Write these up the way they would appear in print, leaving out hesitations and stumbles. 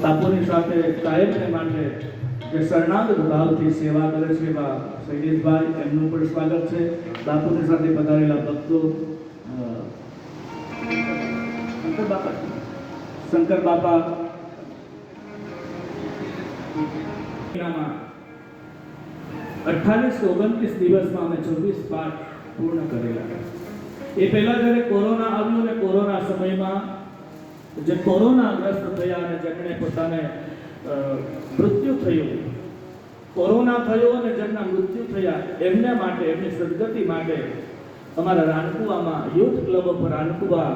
બાપુની સાથે કાયમને માટે જે શરણાગત ભાવથી સેવા કરે છે એવા શૈલેષભાઈ, એમનું પણ સ્વાગત છે. બાપુની સાથે પધારેલા ભક્તો શંકર બાપા 28 29 દિવસમાં અમે 24 પાઠ પૂર્ણ કરેલા. એ પહેલા જ્યારે કોરોના આવ્યો ને કોરોના સમયમાં જે કોરોનાગ્રસ્ત થયા અને જેમણે પોતાને મૃત્યુ થયું, કોરોના થયો અને જેમના મૃત્યુ થયા એમને માટે, એમની સદગતિ માટે અમારા રાનકુવામાં યુથ ક્લબ ઓફ રાનકુવા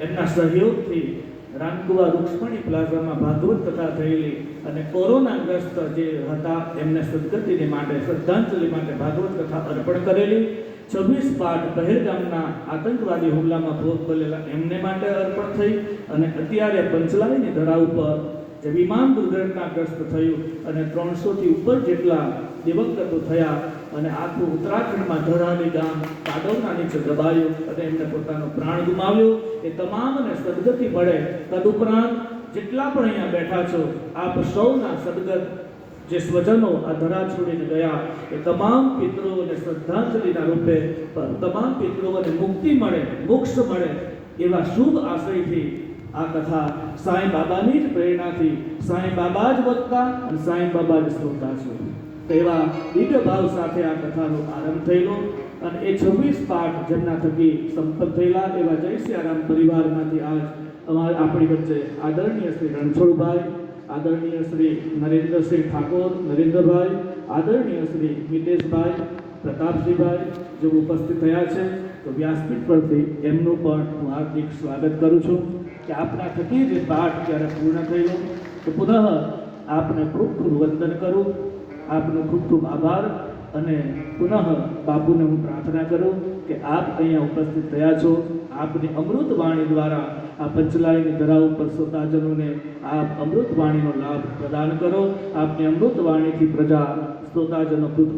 એમના સહયોગથી રાનકુવા રૂક્ષ્મણી પ્લાઝામાં ભાગવત કથા થયેલી અને કોરોનાગ્રસ્ત જે હતા એમને સદગતિને માટે, શ્રદ્ધાંજલિ માટે ભાગવત કથા અર્પણ કરેલી. 26 પાઠ પહેલગામના આતંકવાદી હુમલામાં ભોગ બનેલા એમને માટે અર્પણ થઈ. અને અત્યારે પંચલાઈની ધરા ઉપર જે વિમાન દુર્ઘટનાગ્રસ્ત થયું અને 300 થી ઉપર જેટલા દિવંગતો થયા અને આખું ઉત્તરાખંડમાં ધરાલી ગામ કાદવના નીચે દબાયું અને એમને પોતાનો પ્રાણ ગુમાવ્યો. એ તમામને સદગતિ મળે. તદુપરાંત જેટલા પણ અહીંયા બેઠા છો, આપ સૌના સદગત જે સ્વજનો આ ધરા છોડીને ગયા એ તમામ પિતૃઓને શ્રદ્ધાંજલિના રૂપે તમામ પિતૃઓને મુક્તિ મળે, મોક્ષ મળે એવા શુભ આશયથી આ કથા સાંઈ બાબાની જ પ્રેરણાથી, સાંઈ બાબા જ વક્તા અને સાંઈ બાબા જ શ્રોતા છે તેવા દિવ્ય ભાવ સાથે આ કથાનો આરંભ થયેલો. અને એ 26 પાઠ જેમના થકી સંપન્ન થયેલા એવા જય સિયારામ પરિવારમાંથી આજ આપણી વચ્ચે આદરણીય શ્રી રણછોડભાઈ, આદરણીય શ્રી નરેન્દ્રસિંહ ઠાકોર નરેન્દ્રભાઈ, આદરણીય શ્રી મિતેશભાઈ, પ્રતાપસિંહભાઈ જો ઉપસ્થિત થયા છે, તો વ્યાસપીઠ પરથી એમનું પણ હું હાર્દિક સ્વાગત કરું છું કે આપના થકી જે પાઠ જ્યારે પૂર્ણ થયેલો તો પુનઃ આપને ખૂબ ખૂબ વંદન કરું, આપનો ખૂબ ખૂબ આભાર. અને પુનઃ બાપુને હું પ્રાર્થના કરું કે આપ અહીંયા ઉપસ્થિત થયા છો, આપની અમૃત વાણી દ્વારા આ પંચલાઈની ધરા ઉપર શ્રોતાજનોને આપ અમૃત વાણીનો લાભ પ્રદાન કરો. આપની અમૃત વાણીથી પ્રજા શ્રોતાજનો ખુદ